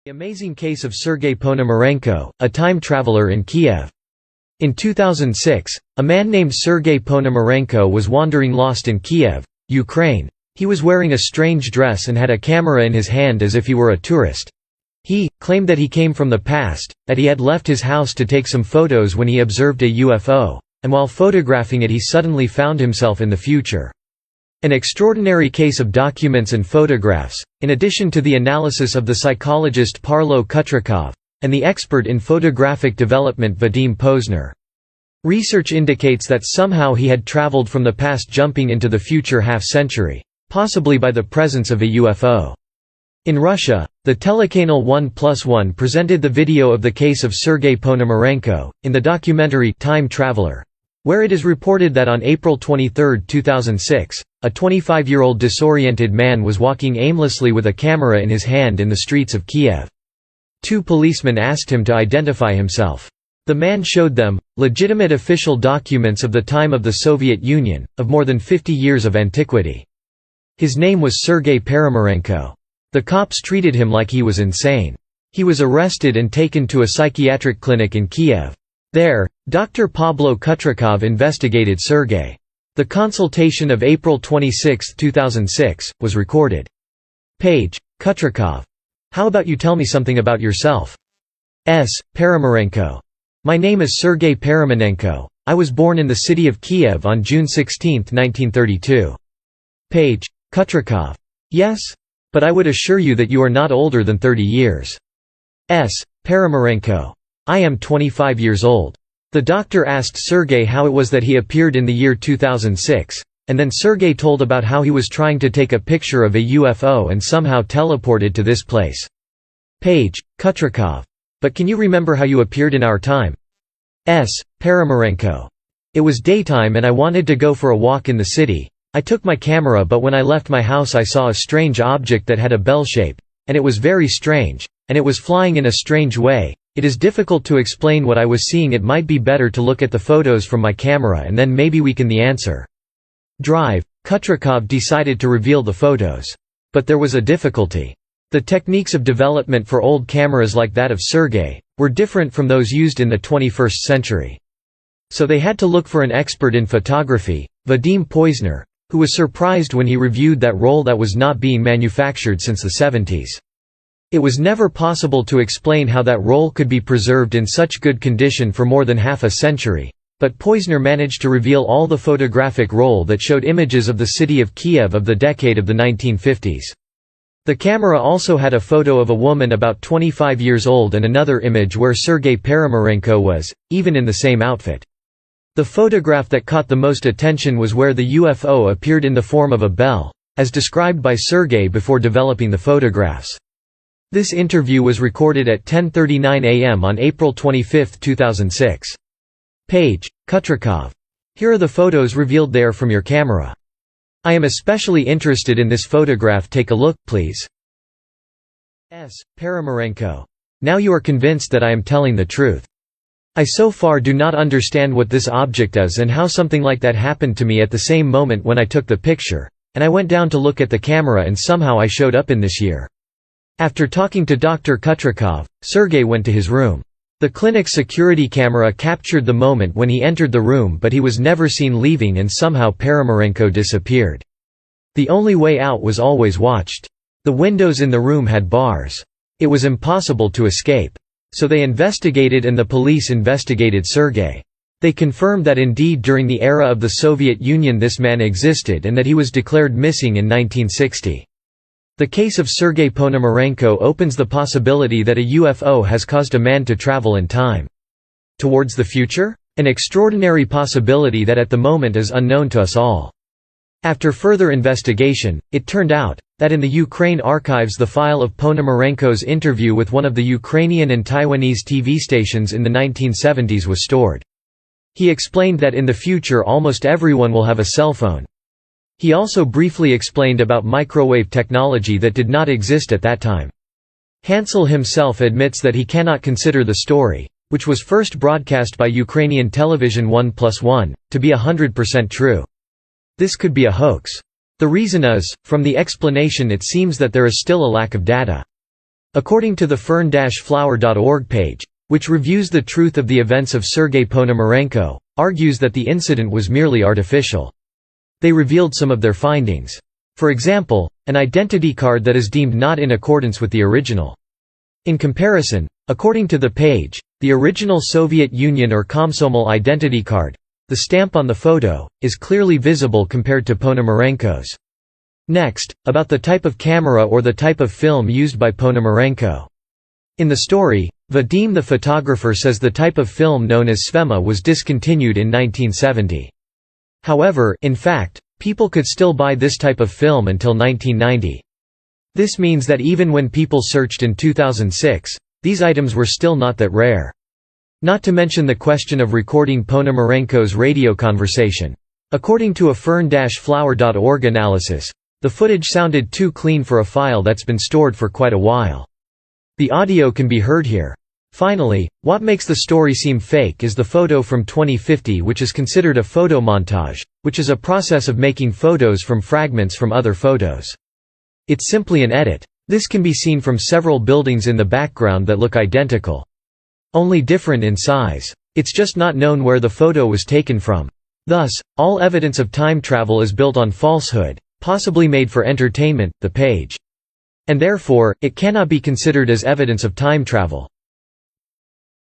The amazing case of Sergei Ponomarenko, a time traveler in Kiev. In 2006, a man named Sergei Ponomarenko was wandering lost in Kiev, Ukraine. He was wearing a strange dress and had a camera in his hand as if he were a tourist. He claimed that he came from the past, that he had left his house to take some photos when he observed a UFO, and while photographing it he suddenly found himself in the future. An extraordinary case of documents and photographs, in addition to the analysis of the psychologist Parlo Kutrikov, and the expert in photographic development Vadim Posner. Research indicates that somehow he had traveled from the past jumping into the future half-century, possibly by the presence of a UFO. In Russia, the telecanal 1+1 presented the video of the case of Sergei Ponomarenko, in the documentary Time Traveler, where it is reported that on April 23, 2006, a 25-year-old disoriented man was walking aimlessly with a camera in his hand in the streets of Kiev. Two policemen asked him to identify himself. The man showed them legitimate official documents of the time of the Soviet Union, of more than 50 years of antiquity. His name was Sergei Ponomarenko. The cops treated him like he was insane. He was arrested and taken to a psychiatric clinic in Kiev. There, Dr. Pablo Kutrikov investigated Sergei. The consultation of April 26, 2006, was recorded. Page. Kutrikov. How about you tell me something about yourself? Ponomarenko. My name is Sergei Ponomarenko. I was born in the city of Kiev on June 16, 1932. Page. Kutrikov. Yes? But I would assure you that you are not older than 30 years. Ponomarenko. I am 25 years old. The doctor asked Sergei how it was that he appeared in the year 2006, and then Sergei told about how he was trying to take a picture of a UFO and somehow teleported to this place. Page. Kutrikov. But can you remember how you appeared in our time? Ponomarenko. It was daytime and I wanted to go for a walk in the city. I took my camera, but when I left my house I saw a strange object that had a bell shape, and it was very strange, and it was flying in a strange way. It is difficult to explain what I was seeing. It might be better to look at the photos from my camera and then maybe we can the answer. Drive. Kutrikov decided to reveal the photos. But there was a difficulty. The techniques of development for old cameras like that of Sergei were different from those used in the 21st century. So they had to look for an expert in photography, Vadim Posner, who was surprised when he reviewed that roll that was not being manufactured since the 70s. It was never possible to explain how that roll could be preserved in such good condition for more than half a century, but Posner managed to reveal all the photographic roll that showed images of the city of Kiev of the decade of the 1950s. The camera also had a photo of a woman about 25 years old and another image where Sergei Ponomarenko was, even in the same outfit. The photograph that caught the most attention was where the UFO appeared in the form of a bell, as described by Sergei before developing the photographs. This interview was recorded at 10:39 a.m. on April 25, 2006. Page. Kutrikov. Here are the photos revealed there from your camera. I am especially interested in this photograph. Take a look, please. Ponomarenko. Now you are convinced that I am telling the truth. I so far do not understand what this object is and how something like that happened to me at the same moment when I took the picture, and I went down to look at the camera and somehow I showed up in this year. After talking to Dr. Kutrikov, Sergei went to his room. The clinic's security camera captured the moment when he entered the room, but he was never seen leaving and somehow Ponomarenko disappeared. The only way out was always watched. The windows in the room had bars. It was impossible to escape. So they investigated and the police investigated Sergei. They confirmed that indeed during the era of the Soviet Union this man existed and that he was declared missing in 1960. The case of Sergei Ponomarenko opens the possibility that a UFO has caused a man to travel in time. Towards the future? An extraordinary possibility that at the moment is unknown to us all. After further investigation, it turned out that in the Ukraine archives the file of Ponomarenko's interview with one of the Ukrainian and Taiwanese TV stations in the 1970s was stored. He explained that in the future almost everyone will have a cell phone. He also briefly explained about microwave technology that did not exist at that time. Hansel himself admits that he cannot consider the story, which was first broadcast by Ukrainian television 1+1, to be 100% true. This could be a hoax. The reason is, from the explanation it seems that there is still a lack of data. According to the fern-flower.org page, which reviews the truth of the events of Sergei Ponomarenko, argues that the incident was merely artificial. They revealed some of their findings. For example, an identity card that is deemed not in accordance with the original. In comparison, according to the page, the original Soviet Union or Komsomol identity card, the stamp on the photo, is clearly visible compared to Ponomarenko's. Next, about the type of camera or the type of film used by Ponomarenko. In the story, Vadim the photographer says the type of film known as Svema was discontinued in 1970. However, in fact, people could still buy this type of film until 1990. This means that even when people searched in 2006, these items were still not that rare. Not to mention the question of recording Ponomarenko's radio conversation. According to a fern-flower.org analysis, the footage sounded too clean for a file that's been stored for quite a while. The audio can be heard here. Finally, what makes the story seem fake is the photo from 2050, which is considered a photo montage, which is a process of making photos from fragments from other photos. It's simply an edit. This can be seen from several buildings in the background that look identical. Only different in size. It's just not known where the photo was taken from. Thus, all evidence of time travel is built on falsehood, possibly made for entertainment, the page. And therefore, it cannot be considered as evidence of time travel.